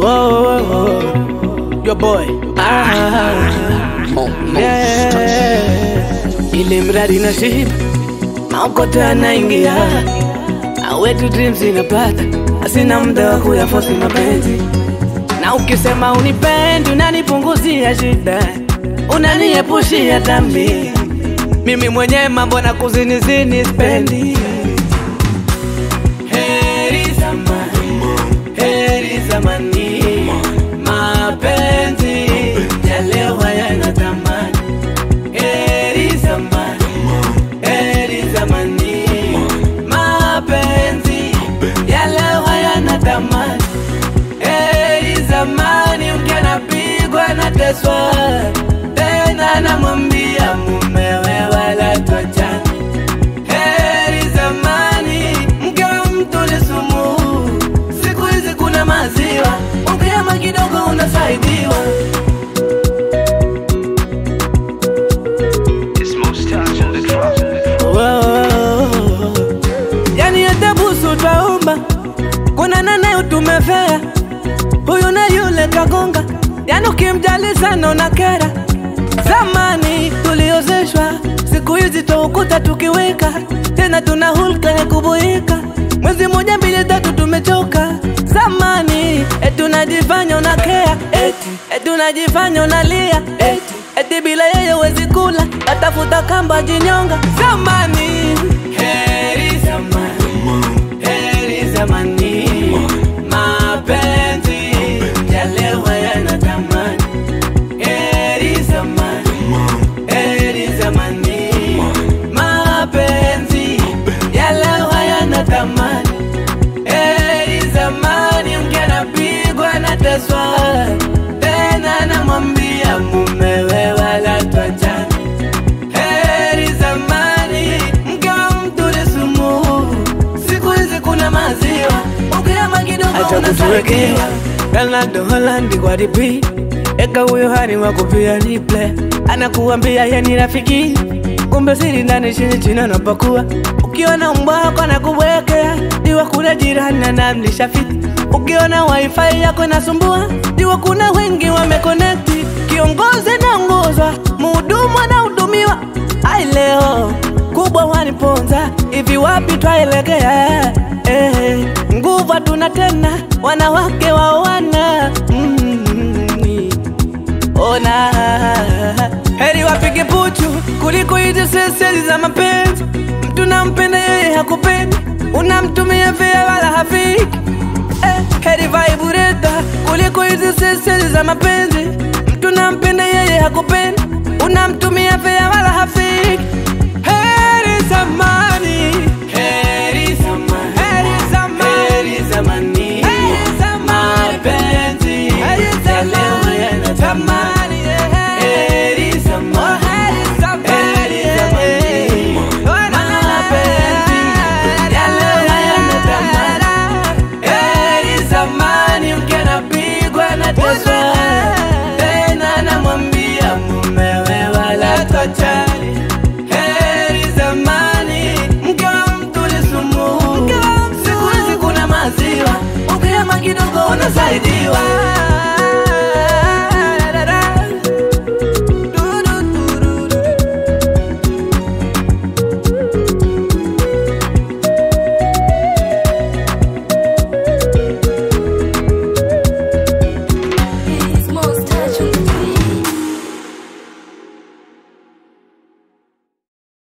oh, your boy. Ile mradi na ship maokote anaingia, awetu dreams inapata, asina muda wa kuyaforce mapenzi. Na ukisema unipendi unanipunguzia shida, unaniepushia dhambi. Mimi mwenye mambo na kuzinizini spendi. Heri zamani, mapenzi ya leo hayana thamani. Heri zamani, mapenzi ya leo hayana thamani. Heri zamani, ukianapigwa na teswa, tena namwambia mumewe wala tuachane. Heri zamani, mke wa mtu ni sumu, siku hizi kuna maziwa, ukiama kidogo unasaidiwa. Yani hata busu twaomba, kuna nane utumefea, huyu na yule kagonga, yani ukimjali sana unakera. Zamani tuliozeshwa, siku hizi tuukuta tukiweka, tena tuna hulka ya kubuika, mwezi moja mbili tatu tumechoka. Zamani tunajifanya unakea, tunajifanya unalia, eti bila yeye wezi kula, atafuta kamba jinyonga. Zamani heri zamani, mapenzi ya leo hayana thamani. Heri zamani, mapenzi ya leo hayana thamani. Heri zamani, mkianapigwa na teswa, tena namwambia mumewe wala tuachane. Heri zamani, mke wa mtu ni sumu, siku hizi kuna maziwa, ukiama kidogo unasaidiwa. Ronaldo Holland kwa DP, eka huyo hani wakupia ni play, anakuambia yeye ni rafiki, kumbe siri ndani chini chini napakua. Ukiona mbwa wako anakubwekea, diwa kuna jirani anamlisha fiti. Ukiona wifi yako inasumbua, diwa kuna wengi wameconnect. Kiongozi naongozwa, mhudumu anahudumiwa. Ai leo kubwa waniponza, hivi wapi twaelekea? Nguvu hatuna tena, wanawake waoana. Ona heri wapige puchu kuliko hizi seseli za mapenzi. Mtu nampenda yeye hakupendi, unamtumia vya wala hafiki. Heri vibrator kuliko hizi seseli za mapenzi. Mtu nampenda yeye hakupendi, unamtumia vya wala hafiki. Heri zamani, mapenzi ya leo hayana thamani. Heri zamani, mapenzi ya leo hayana thamani. Heri zamani, mkianapigwa na teswa, tena namwambia mumewe wala tuachane. Heri zamani, mke wa mtu ni sumu, siku hizi kuna maziwa, ukiama kidogo unasaidiwa.